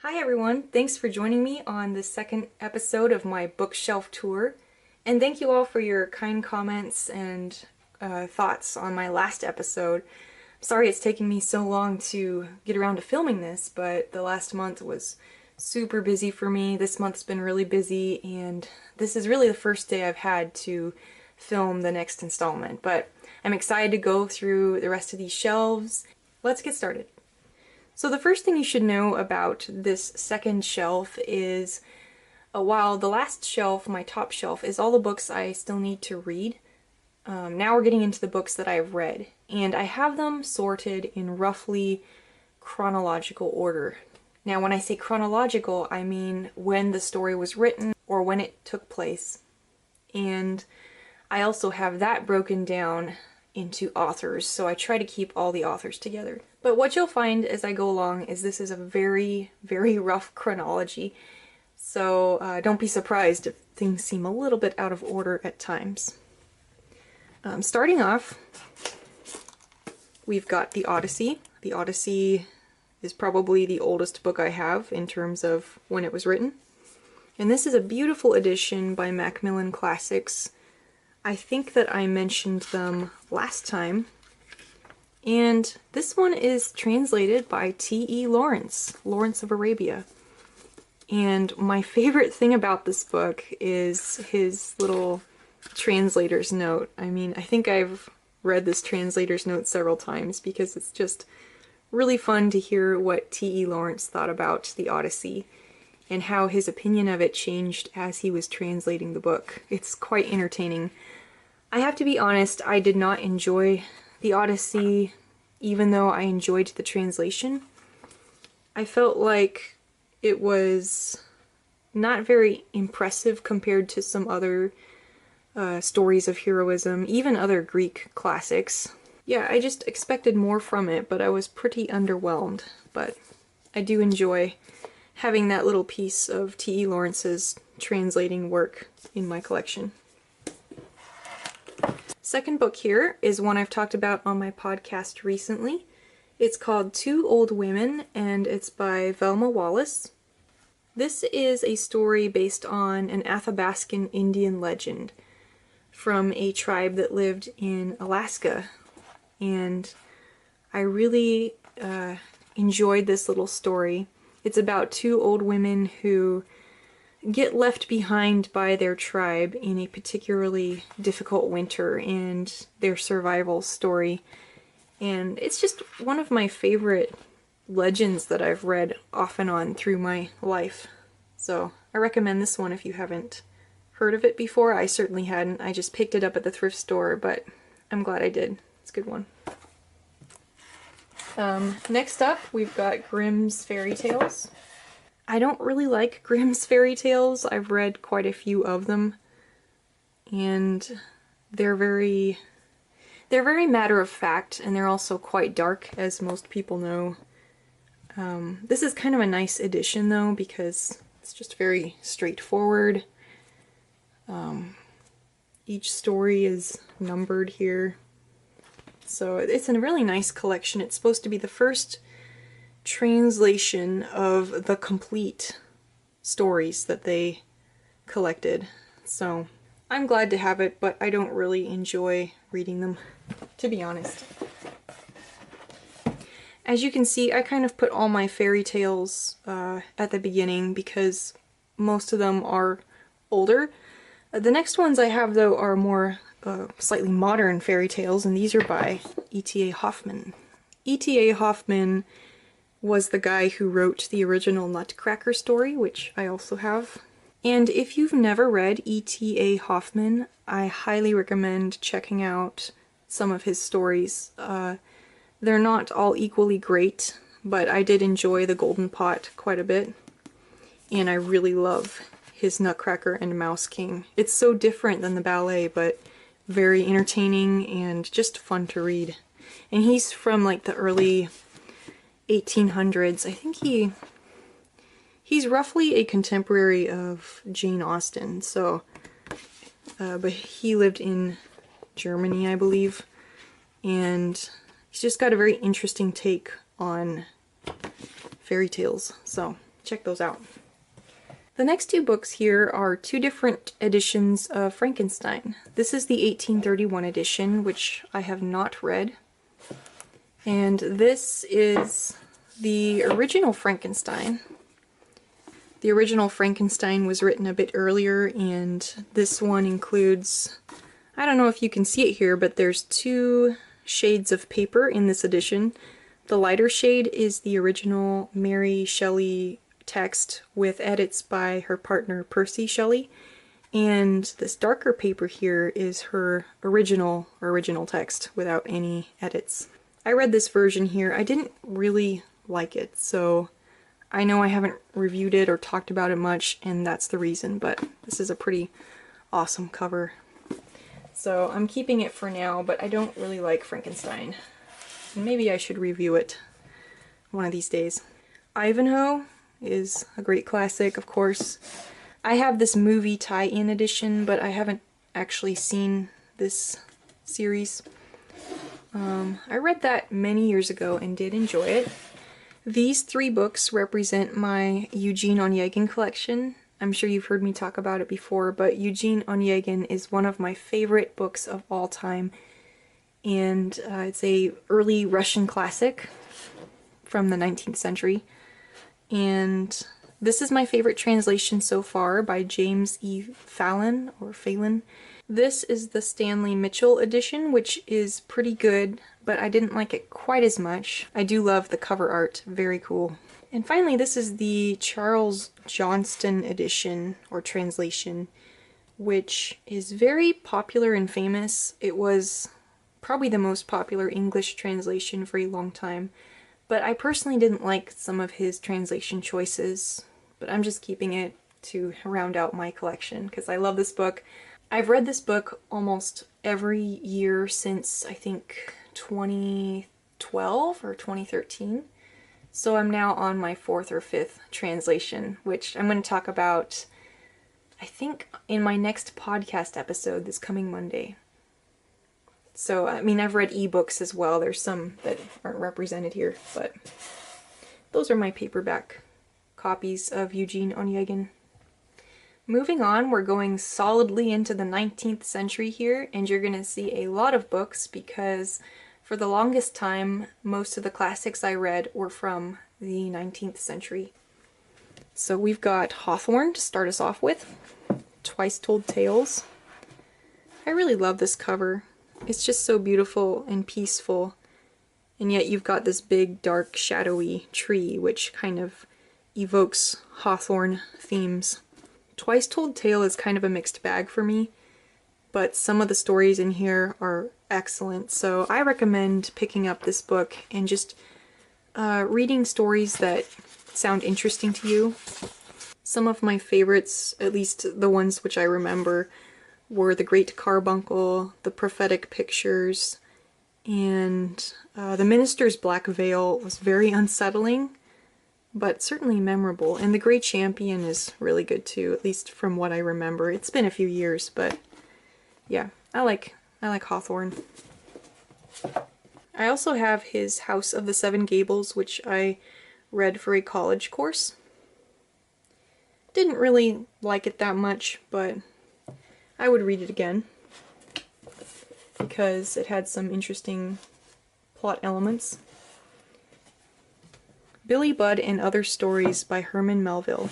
Hi everyone, thanks for joining me on the second episode of my bookshelf tour, and thank you all for your kind comments and thoughts on my last episode. Sorry it's taken me so long to get around to filming this, but the last month was super busy for me. This month's been really busy, and this is really the first day I've had to film the next installment, but I'm excited to go through the rest of these shelves. Let's get started. So the first thing you should know about this second shelf is, while the last shelf, my top shelf, is all the books I still need to read, now we're getting into the books that I've read, and I have them sorted in roughly chronological order. Now when I say chronological, I mean when the story was written or when it took place, and I also have that broken down into authors, so I try to keep all the authors together. But what you'll find as I go along is this is a very, very rough chronology, so don't be surprised if things seem a little bit out of order at times. Starting off, we've got the Odyssey. The Odyssey is probably the oldest book I have in terms of when it was written. And this is a beautiful edition by Macmillan Classics. I think that I mentioned them last time, and this one is translated by T.E. Lawrence of Arabia. And my favorite thing about this book is his little translator's note. I mean, I think I've read this translator's note several times because it's just really fun to hear what T.E. Lawrence thought about the Odyssey and how his opinion of it changed as he was translating the book. It's quite entertaining. I have to be honest, I did not enjoy the Odyssey, even though I enjoyed the translation. I felt like it was not very impressive compared to some other stories of heroism, even other Greek classics. Yeah, I just expected more from it, but I was pretty underwhelmed. But I do enjoy having that little piece of T.E. Lawrence's translating work in my collection. Second book here is one I've talked about on my podcast recently. It's called Two Old Women, and it's by Velma Wallace. This is a story based on an Athabascan Indian legend from a tribe that lived in Alaska, and I really enjoyed this little story. It's about two old women who get left behind by their tribe in a particularly difficult winter and their survival story. And it's just one of my favorite legends that I've read off and on through my life. So I recommend this one if you haven't heard of it before. I certainly hadn't. I just picked it up at the thrift store, but I'm glad I did. It's a good one. Next up, we've got Grimm's Fairy Tales. I don't really like Grimm's fairy tales. I've read quite a few of them, and they're very matter of fact, and they're also quite dark, as most people know. This is kind of a nice addition though, because it's just very straightforward. Each story is numbered here, so it's a really nice collection. It's supposed to be the first translation of the complete stories that they collected, so I'm glad to have it, but I don't really enjoy reading them, to be honest. As you can see, I kind of put all my fairy tales at the beginning because most of them are older. The next ones I have, though, are more slightly modern fairy tales, and these are by E.t.a. Hoffmann. E.t.a. Hoffmann was the guy who wrote the original Nutcracker story, which I also have. And if you've never read E.t.a. Hoffmann, I highly recommend checking out some of his stories. They're not all equally great, but I did enjoy The Golden Pot quite a bit, and I really love his Nutcracker and Mouse King. It's so different than the ballet, but very entertaining and just fun to read. And he's from like the early 1800s. I think he's roughly a contemporary of Jane Austen, so but he lived in Germany, I believe, and he's just got a very interesting take on fairy tales. So check those out. The next two books here are two different editions of Frankenstein. This is the 1831 edition, which I have not read. And this is the original Frankenstein. The original Frankenstein was written a bit earlier, and this one includes, I don't know if you can see it here, but there's two shades of paper in this edition. The lighter shade is the original Mary Shelley text with edits by her partner Percy Shelley, and this darker paper here is her original text without any edits. I read this version here. I didn't really like it, so I know I haven't reviewed it or talked about it much, and that's the reason, but this is a pretty awesome cover. So I'm keeping it for now, but I don't really like Frankenstein. Maybe I should review it one of these days. Ivanhoe is a great classic, of course. I have this movie tie-in edition, but I haven't actually seen this series. I read that many years ago and did enjoy it. These three books represent my Eugene Onegin collection. I'm sure you've heard me talk about it before, but Eugene Onegin is one of my favorite books of all time. And it's a early Russian classic from the 19th century. And this is my favorite translation so far by James E. Fallon, or Phelan. This is the Stanley Mitchell edition, which is pretty good, but I didn't like it quite as much. I do love the cover art, very cool. And finally, this is the Charles Johnston edition, or translation, which is very popular and famous. It was probably the most popular English translation for a long time. But I personally didn't like some of his translation choices, but I'm just keeping it to round out my collection because I love this book. I've read this book almost every year since, I think, 2012 or 2013. So I'm now on my fourth or fifth translation, which I'm going to talk about, I think, in my next podcast episode this coming Monday. So, I mean, I've read ebooks as well. There's some that aren't represented here, but those are my paperback copies of Eugene Onegin. Moving on, we're going solidly into the 19th century here, and you're going to see a lot of books because for the longest time, most of the classics I read were from the 19th century. So we've got Hawthorne to start us off with, Twice Told Tales. I really love this cover. It's just so beautiful and peaceful, and yet you've got this big, dark, shadowy tree, which kind of evokes Hawthorne themes. Twice Told Tale is kind of a mixed bag for me, but some of the stories in here are excellent, so I recommend picking up this book and just reading stories that sound interesting to you. Some of my favorites, at least the ones which I remember, were The Great Carbuncle, The Prophetic Pictures, and The Minister's Black Veil was very unsettling, but certainly memorable. And The Great Champion is really good too, at least from what I remember. It's been a few years, but yeah, I like Hawthorne. I also have his House of the Seven Gables, which I read for a college course. Didn't really like it that much, but I would read it again because it had some interesting plot elements. Billy Budd and Other Stories by Herman Melville.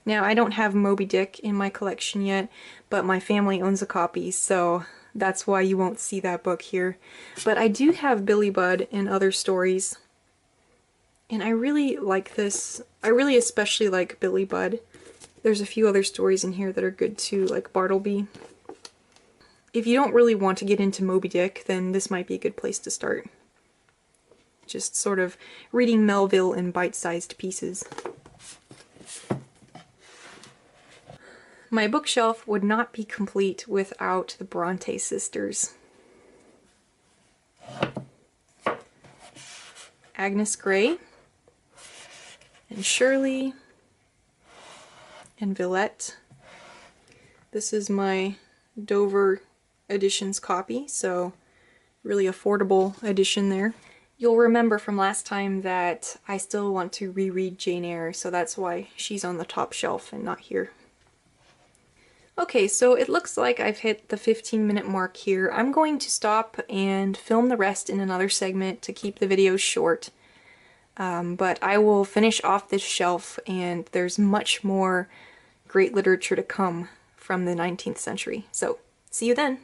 Now, I don't have Moby-Dick in my collection yet, but my family owns a copy, so that's why you won't see that book here. But I do have Billy Budd and Other Stories, and I really like this. I really especially like Billy Budd. There's a few other stories in here that are good too, like Bartleby. If you don't really want to get into Moby-Dick, then this might be a good place to start. Just sort of reading Melville in bite-sized pieces. My bookshelf would not be complete without the Brontë sisters. Agnes Grey and Shirley and Villette. This is my Dover Editions copy, so really affordable edition there. You'll remember from last time that I still want to reread Jane Eyre, so that's why she's on the top shelf and not here. Okay, so it looks like I've hit the 15-minute mark here. I'm going to stop and film the rest in another segment to keep the video short. But I will finish off this shelf, and there's much more great literature to come from the 19th century. So, see you then!